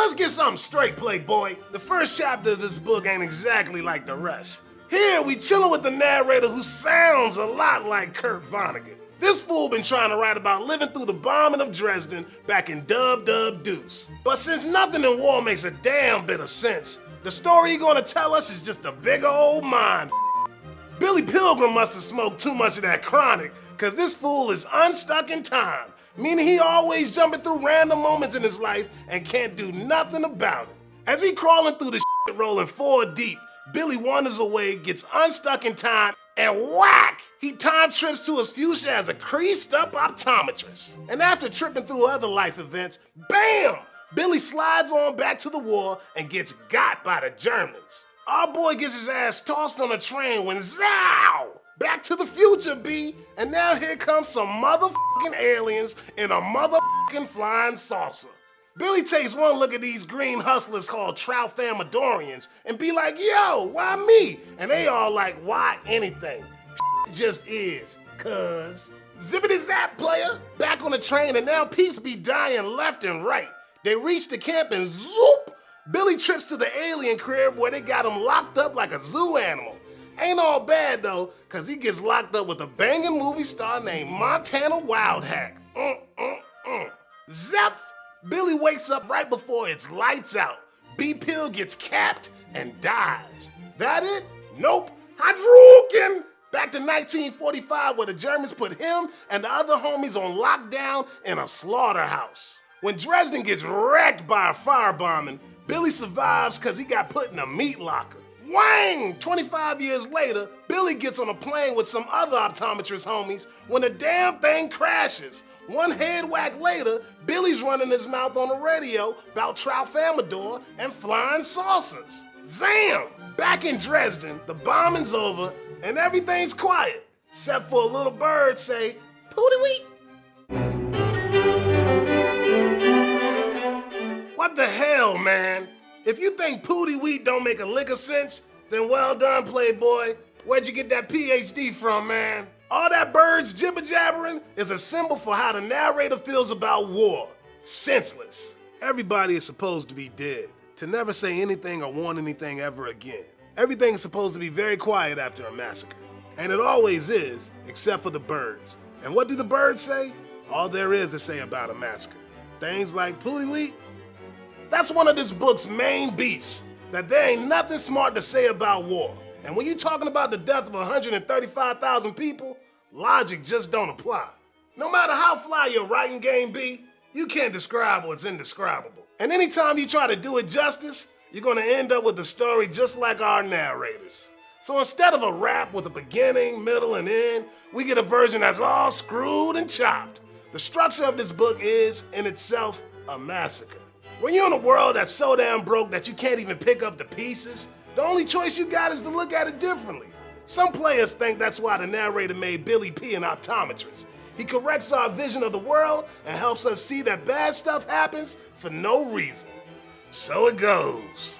let's get something straight, Playboy. The first chapter of this book ain't exactly like the rest. Here, we chillin' with the narrator who sounds a lot like Kurt Vonnegut. This fool been trying to write about living through the bombing of Dresden back in Dub Deuce. But since nothing in war makes a damn bit of sense, the story he gonna tell us is just a big old mind. Billy Pilgrim must have smoked too much of that chronic, cause this fool is unstuck in time, meaning he always jumping through random moments in his life and can't do nothing about it. As he crawling through the shit rolling 4 deep, Billy wanders away, gets unstuck in time, and whack! He time trips to his future as a creased up optometrist. And after tripping through other life events, bam! Billy slides on back to the war and gets got by the Germans. Our boy gets his ass tossed on a train when zow! Back to the future, B! And now here comes some motherfucking aliens in a motherfucking flying saucer. Billy takes one look at these green hustlers called Trouthamadorians and be like, yo, why me? And they all like, why anything? Just is, cuz. Zippity zap, player. Back on the train and now peeps be dying left and right. They reach the camp and zoop! Billy trips to the alien crib where they got him locked up like a zoo animal. Ain't all bad though, cause he gets locked up with a banging movie star named Montana Wildhack. Zap! Billy wakes up right before it's lights out. B-Pill gets capped and dies. That it? Nope. Hadouken! Back to 1945 where the Germans put him and the other homies on lockdown in a slaughterhouse. When Dresden gets wrecked by a firebombing, Billy survives cause he got put in a meat locker. Wang! 25 years later, Billy gets on a plane with some other optometrist homies when the damn thing crashes. One head whack later, Billy's running his mouth on the radio about Trouthamador and flying saucers. Zam! Back in Dresden, the bombing's over and everything's quiet, except for a little bird say, "Pooty-weet." What the hell, man? If you think Pooty-weet don't make a lick of sense, then well done, Playboy. Where'd you get that PhD from, man? All that birds jibber-jabbering is a symbol for how the narrator feels about war. Senseless. Everybody is supposed to be dead, to never say anything or want anything ever again. Everything is supposed to be very quiet after a massacre. And it always is, except for the birds. And what do the birds say? All there is to say about a massacre. Things like Pooty-weet. That's one of this book's main beefs, that there ain't nothing smart to say about war. And when you're talking about the death of 135,000 people, logic just don't apply. No matter how fly your writing game be, you can't describe what's indescribable. And anytime you try to do it justice, you're gonna end up with a story just like our narrators. So instead of a rap with a beginning, middle, and end, we get a version that's all screwed and chopped. The structure of this book is, in itself, a massacre. When you're in a world that's so damn broke that you can't even pick up the pieces, the only choice you got is to look at it differently. Some players think that's why the narrator made Billy P an optometrist. He corrects our vision of the world and helps us see that bad stuff happens for no reason. So it goes.